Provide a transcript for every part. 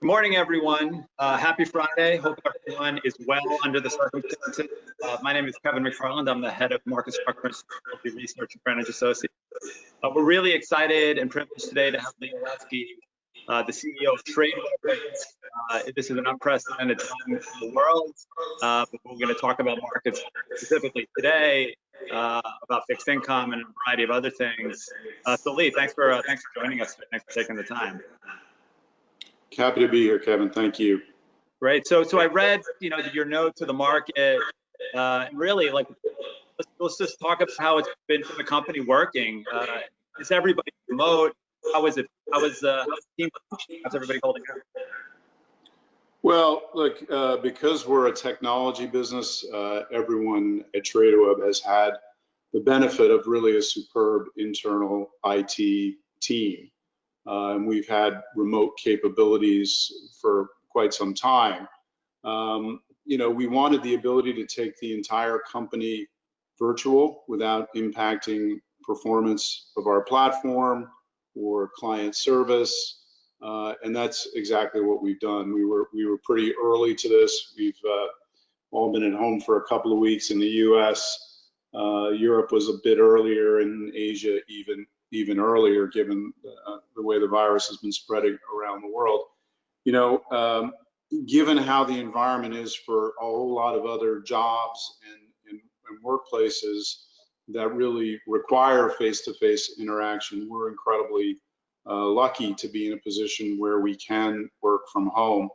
Good morning, everyone. Happy Friday. Hope everyone is well under the circumstances. My name is Kevin McPartland. I'm the head of market structure and strategy research at Greenwich Associates. We're really excited and privileged today to have Olesky, the CEO of Tradeweb. This is an unprecedented time in the world, but we're going to talk about markets specifically today, about fixed income and a variety of other things. So Lee, thanks for joining us. Thanks for taking the time. Happy to be here, Kevin. Thank you. Great. So I read, your note to the market, and really, let's just talk about how it's been for the company working. Is everybody remote? How is it? How's the team? How's everybody holding up? Well, look, because we're a technology business, everyone at Tradeweb has had the benefit of really a superb internal IT team. And we've had remote capabilities for quite some time. We wanted the ability to take the entire company virtual without impacting performance of our platform or client service, and that's exactly what we've done. We were pretty early to this. We've all been at home for a couple of weeks in the U.S. Europe was a bit earlier, and Asia even earlier, given the way the virus has been spreading around the world. Given how the environment is for a whole lot of other jobs and workplaces that really require face-to-face interaction, we're incredibly lucky to be in a position where we can work from home.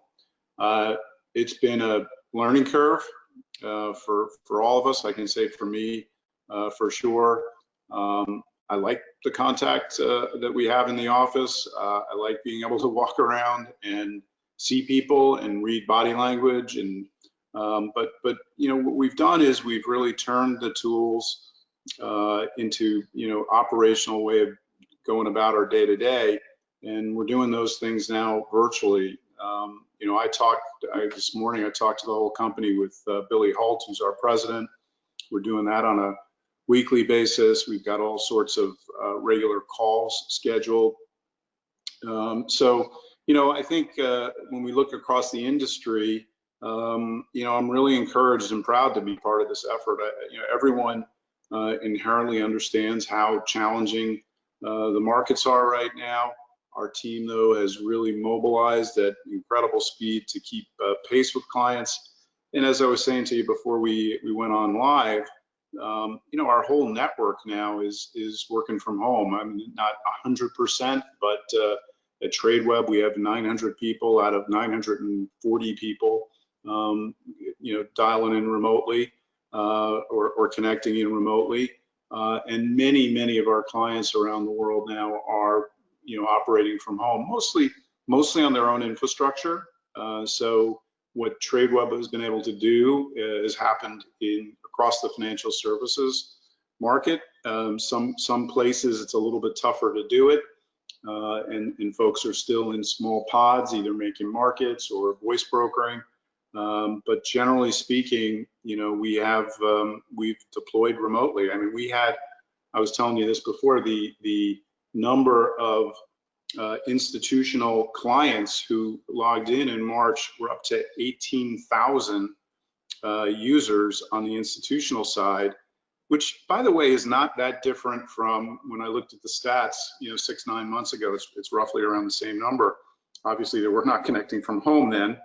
It's been a learning curve for all of us. I can say for me, for sure. I like the contact that we have in the office. I like being able to walk around and see people and read body language. And but what we've done is we've really turned the tools into operational way of going about our day to day, and we're doing those things now virtually. This morning I talked to the whole company with Billy Holt, who's our president. We're doing that on a weekly basis. We've got all sorts of regular calls scheduled. I think when we look across the industry, I'm really encouraged and proud to be part of this effort. Everyone inherently understands how challenging the markets are right now. Our team, though, has really mobilized at incredible speed to keep pace with clients. And as I was saying to you before we went on live, our whole network now is working from home. I mean, not 100%, but at Tradeweb we have 900 people out of 940 people, dialing in remotely or connecting in remotely. And many of our clients around the world now are, operating from home, mostly on their own infrastructure. So what Tradeweb has been able to do has happened across the financial services market. Some places it's a little bit tougher to do it, and folks are still in small pods, either making markets or voice brokering. But generally speaking, we've deployed remotely. I mean, I was telling you this before, the number of institutional clients who logged in March were up to 18,000 users on the institutional side, which, by the way, is not that different from when I looked at the stats, 6-9 months ago. It's roughly around the same number. Obviously, they were not connecting from home then,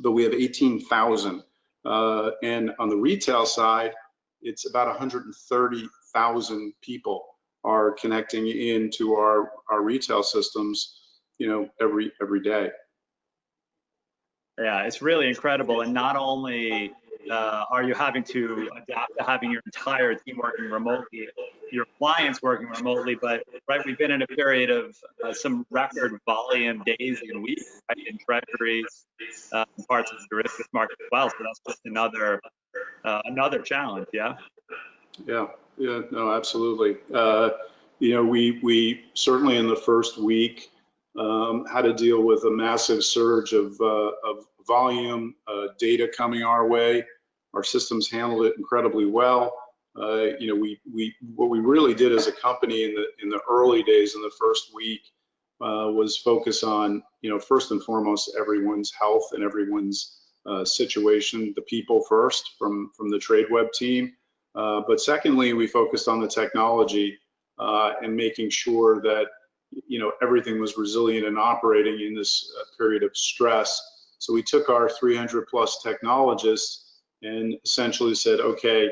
but we have 18,000. And on the retail side, it's about 130,000 people are connecting into our retail systems, every day. Yeah, it's really incredible. And not only are you having to adapt to having your entire team working remotely, your clients working remotely, but we've been in a period of some record volume days and weeks, right, in treasuries, parts of the derivatives market as well. So that's just another challenge. Yeah, no, absolutely. We certainly in the first week had to deal with a massive surge of volume, data coming our way. Our systems handled it incredibly well. What we really did as a company in the early days, in the first week, was focus on, first and foremost, everyone's health and everyone's situation, the people first from the Tradeweb team. But secondly, we focused on the technology and making sure that, everything was resilient and operating in this period of stress. So we took our 300 plus technologists and essentially said, okay,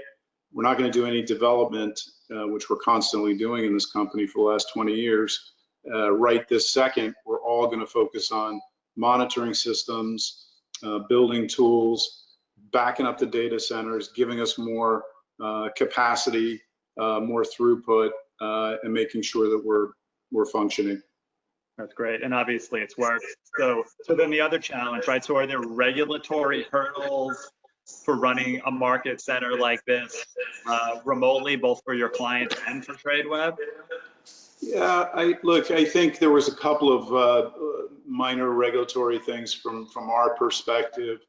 we're not going to do any development, which we're constantly doing in this company for the last 20 years. Right this second, we're all going to focus on monitoring systems, building tools, backing up the data centers, giving us more capacity, more throughput, and making sure that we're functioning. That's great, and obviously it's worked. So then the other challenge, right? So are there regulatory hurdles for running a market center like this remotely, both for your clients and for Tradeweb? Yeah, I think there was a couple of minor regulatory things from our perspective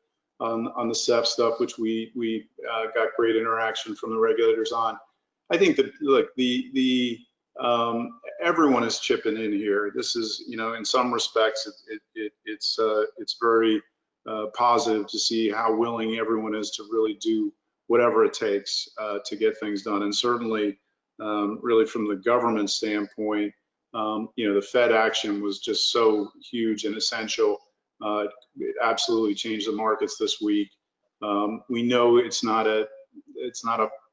on the CEF stuff, which we got great interaction from the regulators on. I think that, look, everyone is chipping in here. This is, in some respects, it's very positive to see how willing everyone is to really do whatever it takes to get things done. And certainly, really from the government standpoint, the Fed action was just so huge and essential. It absolutely changed the markets this week. We know it's not a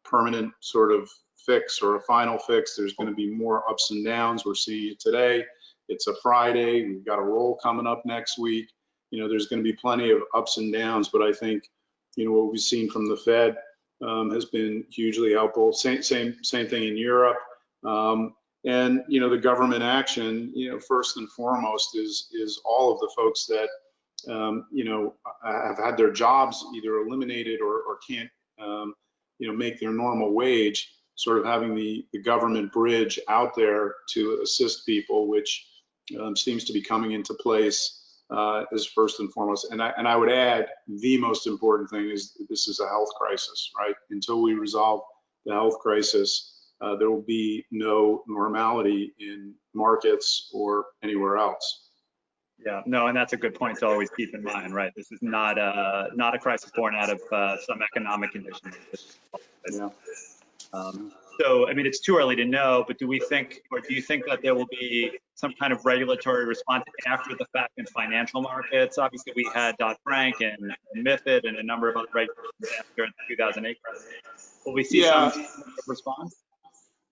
permanent sort of fix or a final fix. There's going to be more ups and downs. We're seeing it today. It's a Friday. We've got a roll coming up next week. There's going to be plenty of ups and downs, but I think, what we've seen from the Fed has been hugely helpful. Same thing in Europe. And, the government action, first and foremost is all of the folks that, have had their jobs either eliminated or can't, make their normal wage, sort of having the government bridge out there to assist people, which seems to be coming into place is first and foremost. And I would add, the most important thing is this is a health crisis, right? Until we resolve the health crisis, there will be no normality in markets or anywhere else. Yeah, no, and that's a good point to always keep in mind, right? This is not a crisis born out of some economic conditions. Yeah. So, I mean, it's too early to know, but do you think that there will be some kind of regulatory response after the fact in financial markets? Obviously, we had Dodd-Frank and MiFID and a number of other regulations after the 2008 crisis. Will we see some response?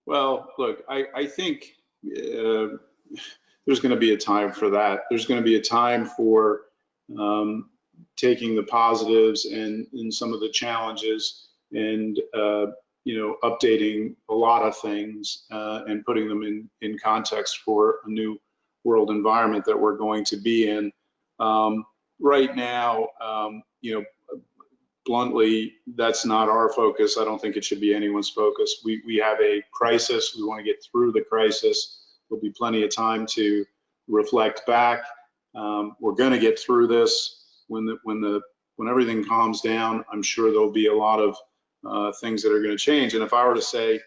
Well, look, I think there's going to be a time for that. There's going to be a time for taking the positives and some of the challenges and updating a lot of things and putting them in context for a new world environment that we're going to be in. Right now, bluntly, that's not our focus. I don't think it should be anyone's focus. We have a crisis. We want to get through the crisis. There'll be plenty of time to reflect back. We're going to get through this. When everything calms down, I'm sure there'll be a lot of things that are going to change. And if I were to say,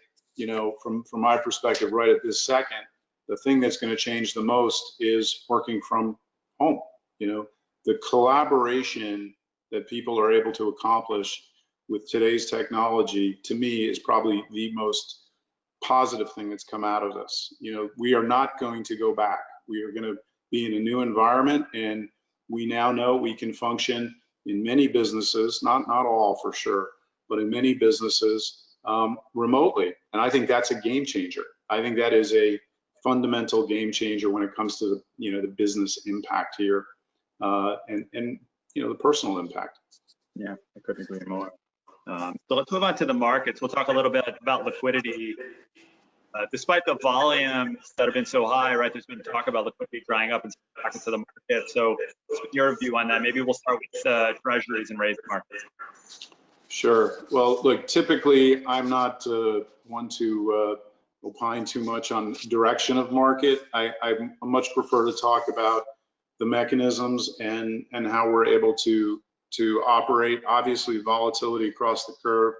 from my perspective, right at this second, the thing that's going to change the most is working from home. The collaboration that people are able to accomplish with today's technology, to me, is probably the most positive thing that's come out of this. We are not going to go back. We are going to be in a new environment, and we now know we can function in many businesses, not all for sure, but in many businesses remotely. And I think that's a game changer. I think that is a fundamental game changer when it comes to the business impact here and the personal impact. Yeah, I couldn't agree more. So let's move on to the markets. We'll talk a little bit about liquidity. Despite the volumes that have been so high, right, there's been talk about liquidity drying up and back into the market. So what's your view on that? Maybe we'll start with treasuries and rates markets. Sure. Well, look, typically I'm not one to opine too much on direction of market. I much prefer to talk about the mechanisms and how we're able to operate. Obviously, volatility across the curve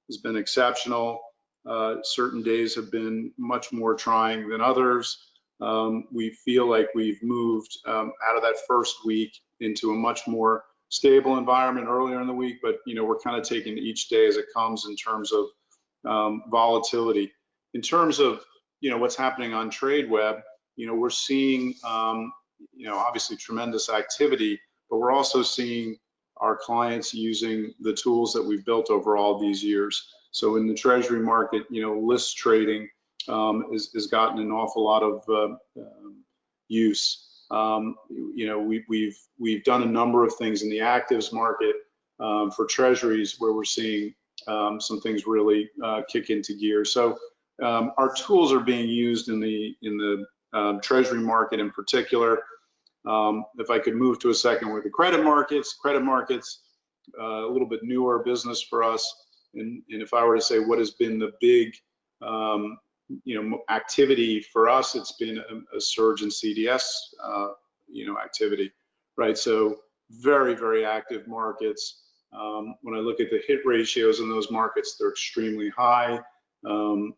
has been exceptional. Certain days have been much more trying than others. we feel like we've moved out of that first week into a much more stable environment earlier in the week, but we're kind of taking each day as it comes in terms of volatility. In terms of what's happening on Tradeweb, we're seeing obviously tremendous activity, but we're also seeing our clients using the tools that we've built over all these years. So in the Treasury market, list trading has gotten an awful lot of use. We've done a number of things in the actives market for Treasuries where we're seeing some things really kick into gear. So our tools are being used in the Treasury market in particular. If I could move to a second with the credit markets, a little bit newer business for us. And if I were to say what has been the big activity for us, it's been a surge in CDS activity, right? So very, very active markets. When I look at the hit ratios in those markets, they're extremely high. The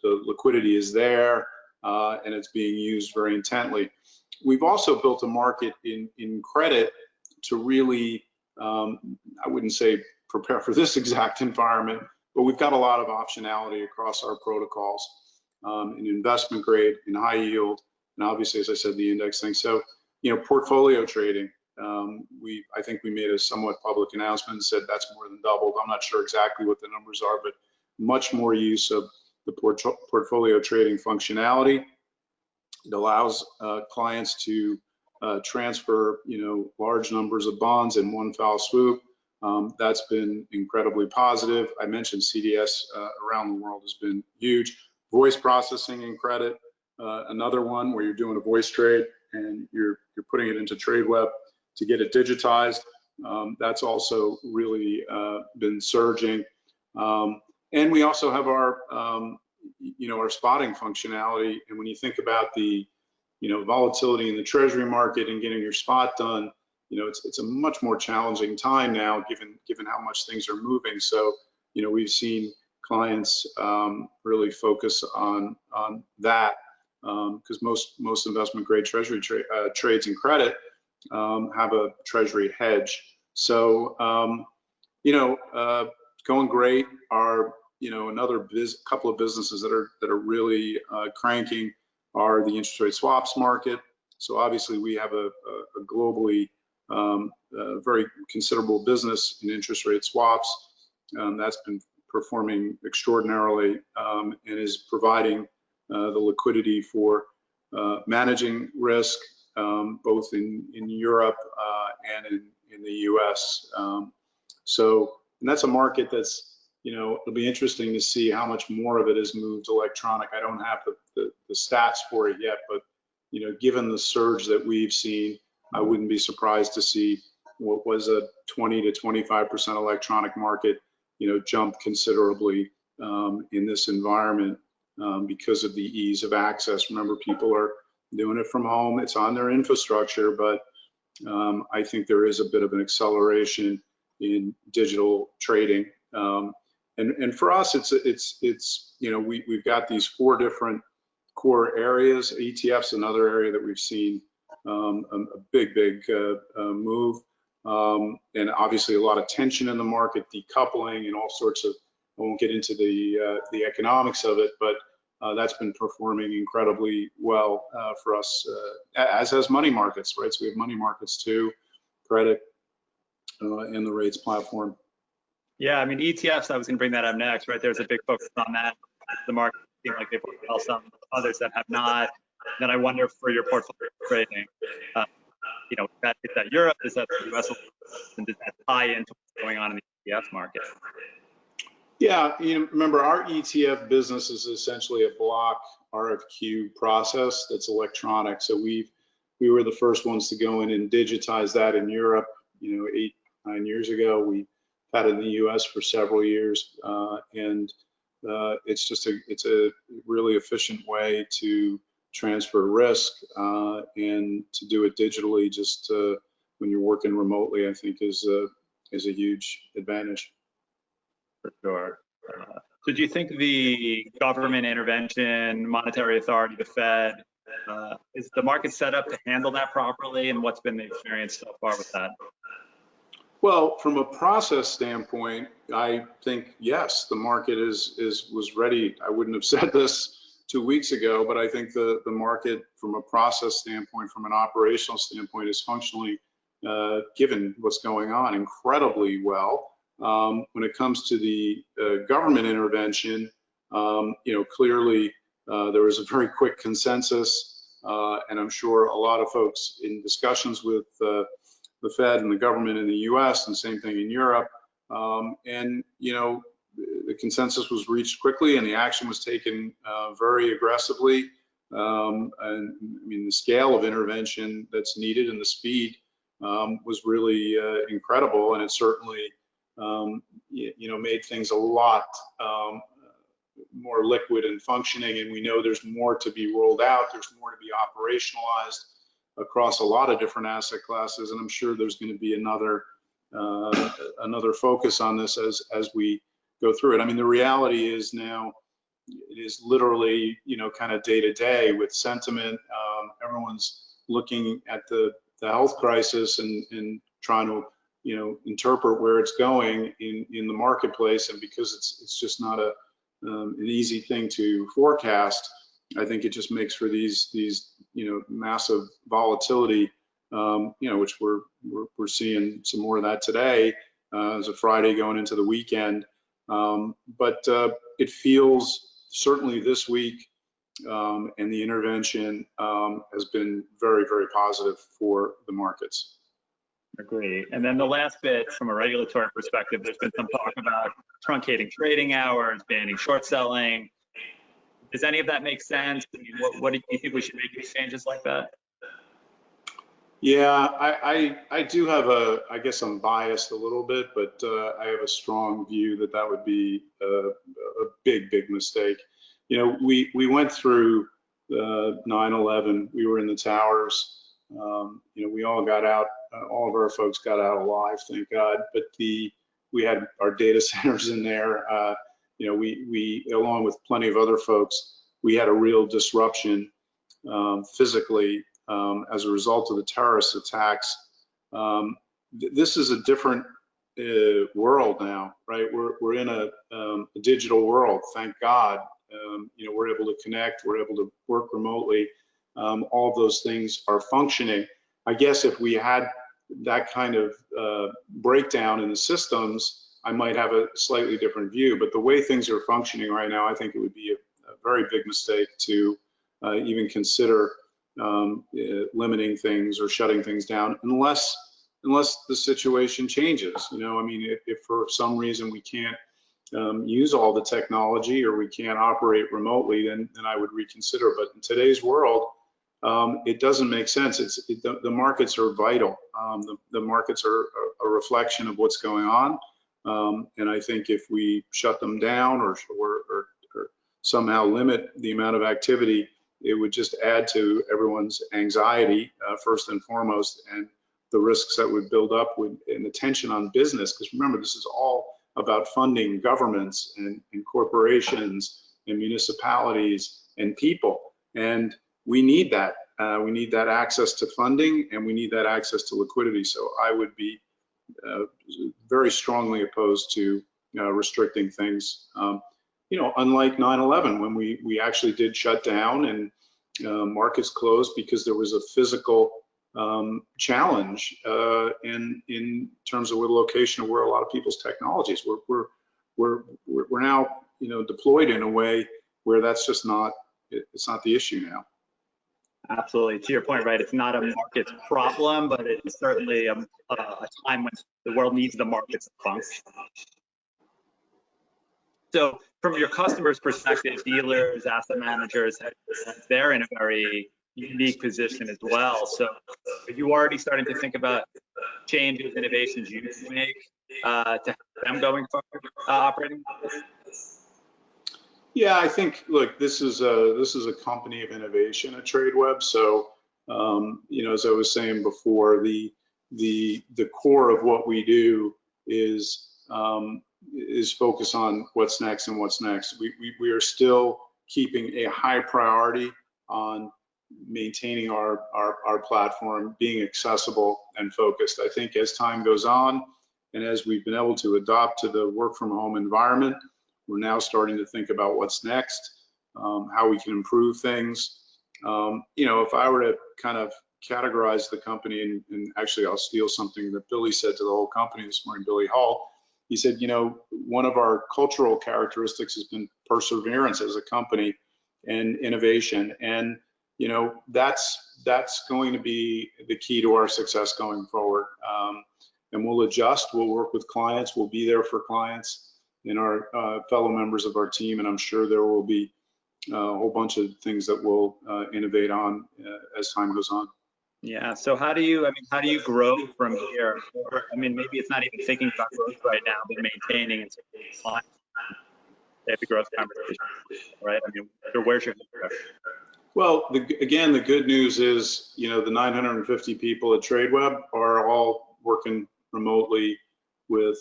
liquidity is there and it's being used very intently. We've also built a market in credit to really, I wouldn't say prepare for this exact environment, but we've got a lot of optionality across our protocols in investment grade, in high yield, and obviously, as I said, the index thing. So, portfolio trading, I think we made a somewhat public announcement and said that's more than doubled. I'm not sure exactly what the numbers are, but much more use of the portfolio trading functionality. It allows clients to transfer, large numbers of bonds in one foul swoop. That's been incredibly positive. I mentioned CDS around the world has been huge. Voice processing in credit, another one where you're doing a voice trade and you're putting it into Tradeweb to get it digitized. That's also really been surging. And we also have our our spotting functionality. And when you think about the volatility in the Treasury market and getting your spot done, it's a much more challenging time now, given how much things are moving. So we've seen clients really focus on that because most investment grade Treasury trades in credit have a Treasury hedge. So going great. Are another couple of businesses that are really cranking are the interest rate swaps market. So obviously we have a globally very considerable business in interest rate swaps. That's been performing extraordinarily and is providing the liquidity for managing risk both in Europe and in the US. And that's a market that's, it'll be interesting to see how much more of it is moved electronic. I don't have the stats for it yet, but given the surge that we've seen, I wouldn't be surprised to see what was a 20 to 25% electronic market, jump considerably in this environment because of the ease of access. Remember, people are doing it from home. It's on their infrastructure, but I think there is a bit of an acceleration in digital trading. And for us, we've got these 4 different core areas. ETF's another area that we've seen a big move, and obviously a lot of tension in the market, decoupling, and all sorts of. I won't get into the economics of it, but that's been performing incredibly well for us, as has money markets, right? So we have money markets too, credit, and the rates platform. Yeah, I mean, ETFs, I was going to bring that up next, right? There's a big focus on that. The market seems like they've worked well, some others that have not. Then I wonder for your portfolio trading, is that Europe, is that the US, and does that tie into what's going on in the ETF market? Yeah, remember our ETF business is essentially a block RFQ process that's electronic. So we were the first ones to go in and digitize that in Europe, 8-9 years ago. We had it in the US for several years, and it's a really efficient way to transfer risk and to do it digitally. Just when you're working remotely, I think is a huge advantage. For sure. So do you think the government intervention, monetary authority, the Fed, Is the market set up to handle that properly, and what's been the experience so far with that? Well, from a process standpoint, I think yes, the market was ready. I wouldn't have said this 2 weeks ago, but I think the market, from a process standpoint, from an operational standpoint, is functionally, given what's going on, incredibly well. When it comes to the government intervention, clearly there was a very quick consensus, and I'm sure a lot of folks in discussions with the Fed and the government in the U.S. and same thing in Europe, the consensus was reached quickly and the action was taken very aggressively. And I mean, the scale of intervention that's needed and the speed was really incredible, and it certainly made things a lot more liquid and functioning. And we know there's more to be rolled out, there's more to be operationalized across a lot of different asset classes, and I'm sure there's going to be another focus on this as we go through it. I mean, the reality is now it is literally kind of day to day with sentiment. Everyone's looking at the health crisis and trying to interpret where it's going in the marketplace, and because it's just not an easy thing to forecast, I think it just makes for these massive volatility, which we're seeing some more of that today as a Friday going into the weekend. But it feels certainly this week, and the intervention has been very, very positive for the markets. Agree. And then the last bit, from a regulatory perspective, there's been some talk about truncating trading hours, banning short selling. Does any of that make sense? I mean, what do you think we should make these changes like that? Yeah, I do have I guess I'm biased a little bit, but I have a strong view that would be a big, big mistake. We went through 9/11, we were in the towers, we all got out, all of our folks got out alive, thank God, but we had our data centers in there. We along with plenty of other folks, we had a real disruption physically as a result of the terrorist attacks. This is a different world now, right? We're in a digital world, thank God. We're able to connect, we're able to work remotely. All of those things are functioning. I guess if we had that kind of breakdown in the systems, I might have a slightly different view, but the way things are functioning right now, I think it would be a very big mistake to even consider limiting things or shutting things down unless the situation changes. I mean, if for some reason we can't use all the technology or we can't operate remotely, then I would reconsider. But in today's world, it doesn't make sense. The markets are vital. The markets are a reflection of what's going on. And I think if we shut them down or somehow limit the amount of activity, it would just add to everyone's anxiety, first and foremost, and the risks that would build up and the tension on business. Because remember, this is all about funding governments and corporations and municipalities and people. And we need that. We need that access to funding, and we need that access to liquidity. So I would be very strongly opposed to restricting things. Unlike 9/11, when we actually did shut down and markets closed because there was a physical challenge in terms of the location of where a lot of people's technologies were. We're now deployed in a way where that's just not, it's not the issue now. Absolutely. To your point, right? It's not a market problem, but it's certainly a time when the world needs the markets to function. So from your customers' perspective, dealers, asset managers, they're in a very unique position as well. So are you already starting to think about changes, innovations you can make to help them going forward operating? Yeah, I think, look, this is a company of innovation at Tradeweb. So, as I was saying before, the core of what we do is focus on what's next and what's next. We are still keeping a high priority on maintaining our platform, being accessible and focused. I think as time goes on, and as we've been able to adopt to the work from home environment, we're now starting to think about what's next, how we can improve things. If I were to kind of categorize the company, and actually I'll steal something that Billy said to the whole company this morning, Billy Hall. He said, one of our cultural characteristics has been perseverance as a company and innovation. And, that's going to be the key to our success going forward. And we'll adjust, we'll work with clients, we'll be there for clients and our fellow members of our team. And I'm sure there will be a whole bunch of things that we'll innovate on as time goes on. Yeah. So how do you grow from here? Or, maybe it's not even thinking about growth right now, but maintaining and clients. They have the growth conversation, right? Where's your growth? Well, again, the good news is, the 950 people at Tradeweb are all working remotely with,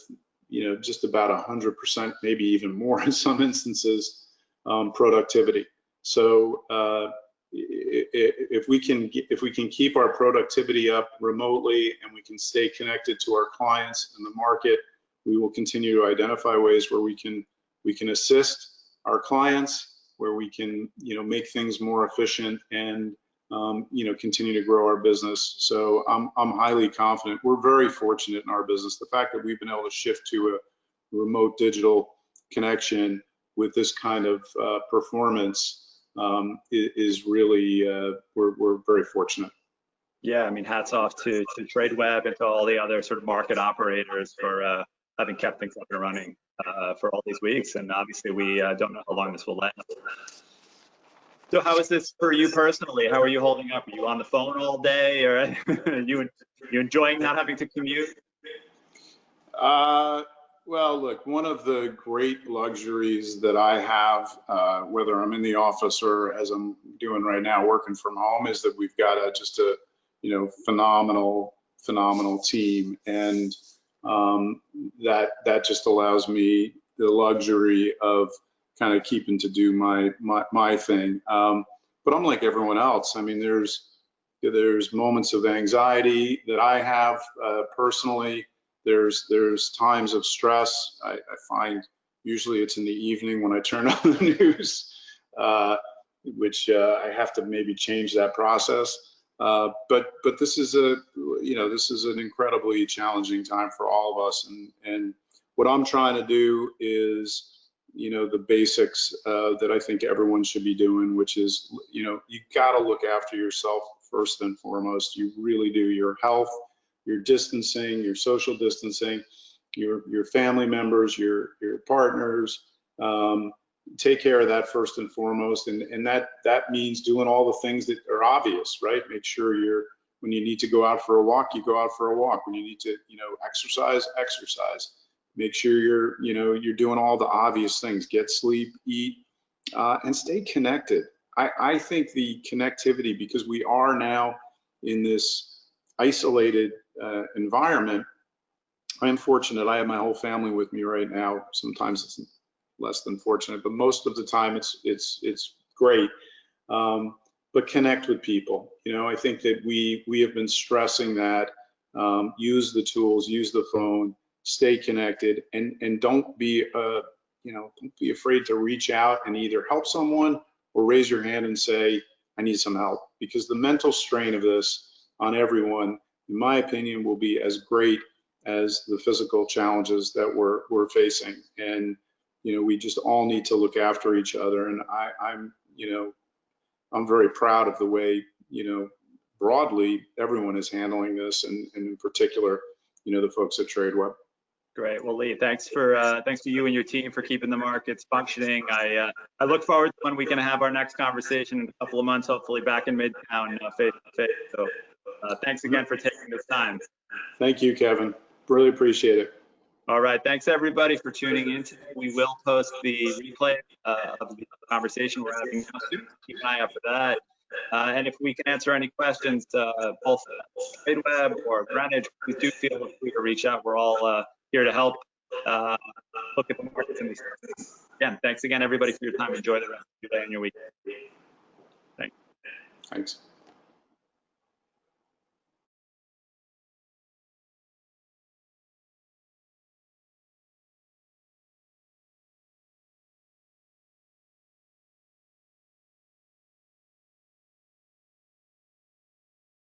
just about 100%, maybe even more in some instances, productivity. So if we can keep our productivity up remotely and we can stay connected to our clients in the market, we will continue to identify ways where we can assist our clients, where we can make things more efficient and continue to grow our business. So I'm highly confident. We're very fortunate in our business. The fact that we've been able to shift to a remote digital connection with this kind of performance is really we're very fortunate. Yeah, hats off to Tradeweb and to all the other sort of market operators for having kept things up and running for all these weeks. And obviously, we don't know how long this will last. So how is this for you personally? How are you holding up? Are you on the phone all day, or are you enjoying not having to commute? Well, look, one of the great luxuries that I have, whether I'm in the office or as I'm doing right now, working from home, is that we've got just a phenomenal team, and that just allows me the luxury of kind of keeping to do my thing. But I'm like everyone else. There's moments of anxiety that I have personally. There's times of stress. I find usually it's in the evening when I turn on the news, which I have to maybe change that process. But this is an incredibly challenging time for all of us. And what I'm trying to do is, the basics that I think everyone should be doing, which is, you got to look after yourself first and foremost. You really do. Your health, your distancing, your social distancing, your family members, your partners. Take care of that first and foremost, and that means doing all the things that are obvious, right? Make sure when you need to go out for a walk, you go out for a walk. When you need to, exercise. Make sure you're doing all the obvious things. Get sleep, eat, and stay connected. I think the connectivity, because we are now in this isolated environment. I am fortunate. I have my whole family with me right now. Sometimes it's less than fortunate, but most of the time it's great. But connect with people. I think that we have been stressing that. Use the tools, use the phone, stay connected, and don't be afraid to reach out and either help someone or raise your hand and say, I need some help, because the mental strain of this on everyone, in my opinion, will be as great as the physical challenges that we're facing. And we just all need to look after each other. And I'm very proud of the way broadly everyone is handling this, and in particular, the folks at Tradeweb. Great. Well, Lee, thanks to you and your team for keeping the markets functioning. I look forward to when we can have our next conversation in a couple of months, hopefully back in Midtown face to face. So thanks again for taking this time. Thank you, Kevin. Really appreciate it. All right. Thanks, everybody, for tuning in today. We will post the replay of the conversation we're having now soon. Keep an eye out for that. And if we can answer any questions, both Tradeweb or Greenwich, please do feel free to reach out. We're all here to help look at the markets and these things. Again, thanks again, everybody, for your time. Enjoy the rest of your day and your week. Thanks. Thanks.